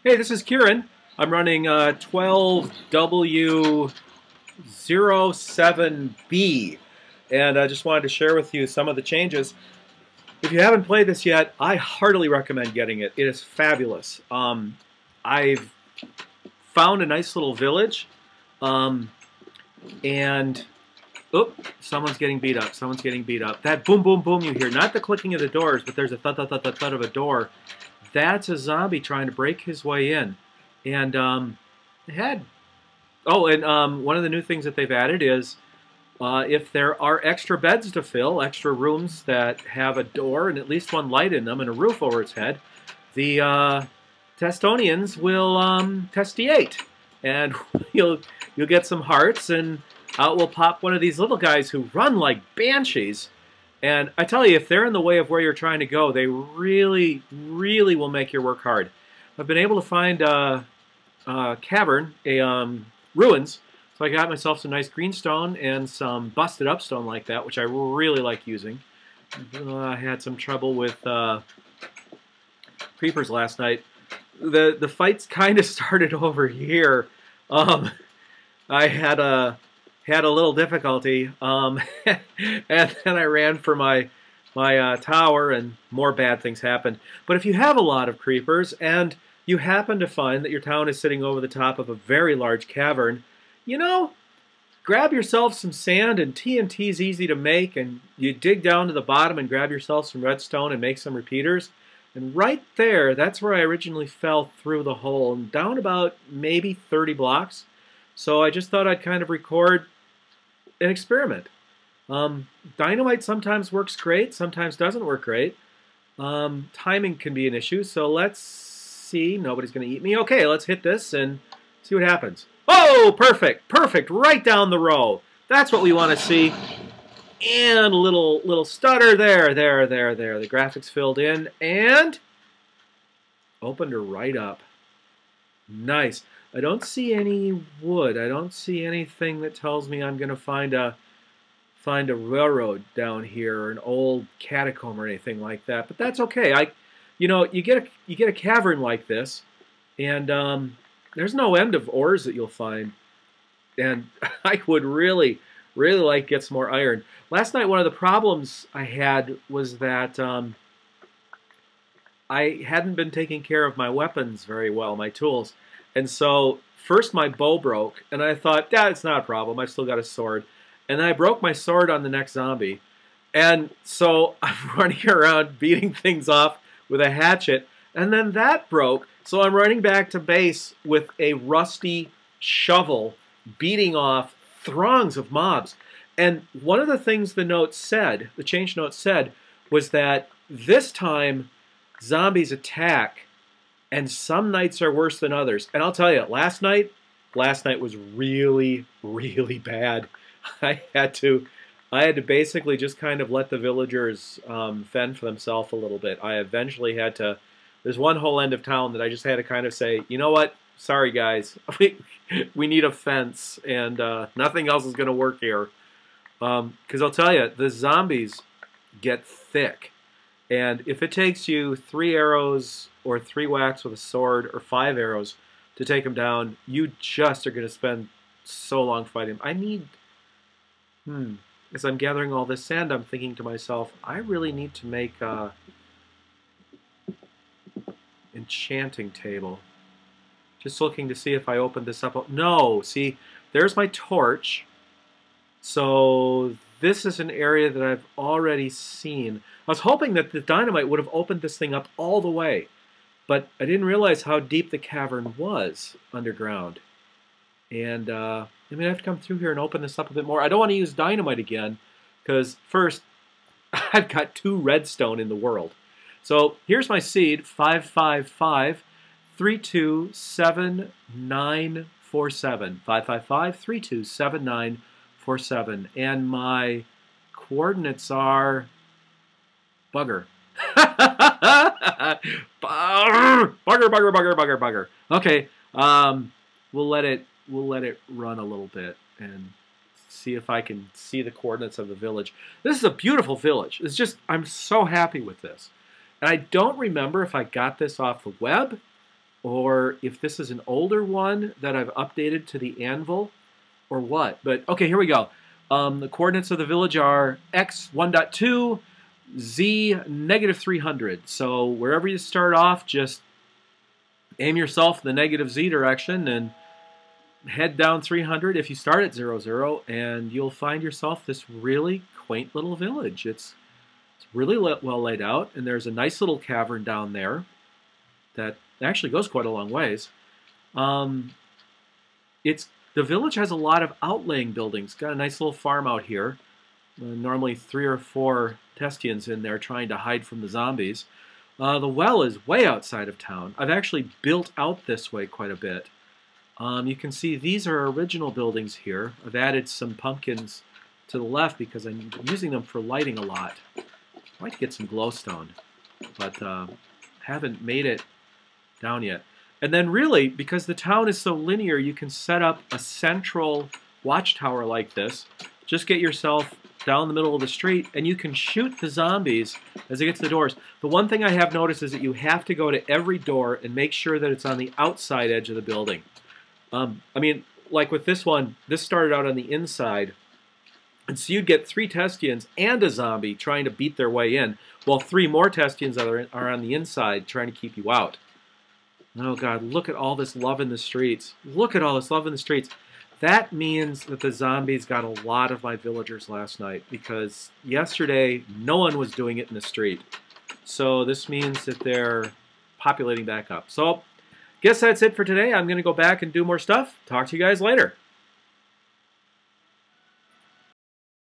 Hey, this is Kieran. I'm running 12W07B, and I just wanted to share with you some of the changes. If you haven't played this yet, I heartily recommend getting it. It is fabulous. I've found a nice little village, and someone's getting beat up. Someone's getting beat up. That boom, boom, boom you hear, not the clicking of the doors, but there's a thud, thud, thud, thud, thud of a door. That's a zombie trying to break his way in. And one of the new things that they've added is if there are extra beds to fill, extra rooms that have a door and at least one light in them and a roof over its head, the Testonians will testiate, and you'll get some hearts, and out will pop one of these little guys who run like banshees. And I tell you, if they're in the way of where you're trying to go, they really, really will make you work hard. I've been able to find a cavern, ruins, so I got myself some nice greenstone and some busted up stone like that, which I really like using. I had some trouble with creepers last night. The fights kind of started over here. I had a little difficulty, and then I ran for my tower, and more bad things happened. But if you have a lot of creepers, and you happen to find that your town is sitting over the top of a very large cavern, you know, grab yourself some sand, and TNT is easy to make, and you dig down to the bottom and grab yourself some redstone and make some repeaters. And right there, that's where I originally fell through the hole, and down about maybe 30 blocks. So I just thought I'd kind of record an experiment. Dynamite sometimes works great, sometimes doesn't work great. Timing can be an issue, so let's see. Nobody's going to eat me. Okay, let's hit this and see what happens. Oh, perfect, perfect, right down the row. That's what we want to see. And a little stutter there. The graphics filled in and opened her right up. Nice. I don't see any wood. I don't see anything that tells me I'm going to find a railroad down here or an old catacomb or anything like that. But that's okay. You get a cavern like this, and there's no end of ores that you'll find. And I would really like to get some more iron. Last night, one of the problems I had was that I hadn't been taking care of my weapons very well, my tools. And so, first my bow broke, and I thought, it's not a problem, I've still got a sword. And then I broke my sword on the next zombie. And so, I'm running around beating things off with a hatchet, and then that broke. So I'm running back to base with a rusty shovel, beating off throngs of mobs. And one of the things the change note said, was that this time, zombies attack, and some nights are worse than others. And I'll tell you, last night was really, really bad. I had to basically just kind of let the villagers fend for themselves a little bit. I eventually had to. There's one whole end of town that I just had to kind of say, you know what? Sorry guys, we need a fence, and nothing else is going to work here. Because I'll tell you, the zombies get thick. And if it takes you 3 arrows or 3 whacks with a sword or 5 arrows to take them down, you just are going to spend so long fighting them. I need, as I'm gathering all this sand, I'm thinking to myself, I really need to make a enchanting table. Just looking to see if I open this up. No, see, there's my torch. So this is an area that I've already seen. I was hoping that the dynamite would have opened this thing up all the way, but I didn't realize how deep the cavern was underground. And I'm going to have to come through here and open this up a bit more. I don't want to use dynamite again, because first, I've got 2 redstone in the world. So here's my seed, 555-327947. 555-327947. And my coordinates are bugger. Bugger. Okay, we'll let it run a little bit and see if I can see the coordinates of the village. This is a beautiful village. It's just, I'm so happy with this. And I don't remember if I got this off the web or if this is an older one that I've updated to the Anvil, or what. But okay, here we go. The coordinates of the village are x 1.2, z -300. So wherever you start off, just aim yourself in the negative z direction and head down 300 if you start at 0, 0, and you'll find yourself this really quaint little village. It's really well laid out, and there's a nice little cavern down there that actually goes quite a long ways. The village has a lot of outlaying buildings. Got a nice little farm out here. Normally 3 or 4 Testians in there trying to hide from the zombies. The well is way outside of town. I've actually built out this way quite a bit. You can see these are original buildings here. I've added some pumpkins to the left because I'm using them for lighting a lot. I might get some glowstone, but haven't made it down yet. And then really, because the town is so linear, you can set up a central watchtower like this. Just get yourself down the middle of the street, and you can shoot the zombies as they get to the doors. The one thing I have noticed is that you have to go to every door and make sure that it's on the outside edge of the building. I mean, like with this one, this started out on the inside, and so you'd get 3 Testians and a zombie trying to beat their way in, while 3 more Testians are on the inside trying to keep you out. Oh God, look at all this love in the streets. Look at all this love in the streets. That means that the zombies got a lot of my villagers last night, because yesterday no one was doing it in the street. So this means that they're populating back up. So guess that's it for today. I'm going to go back and do more stuff. Talk to you guys later.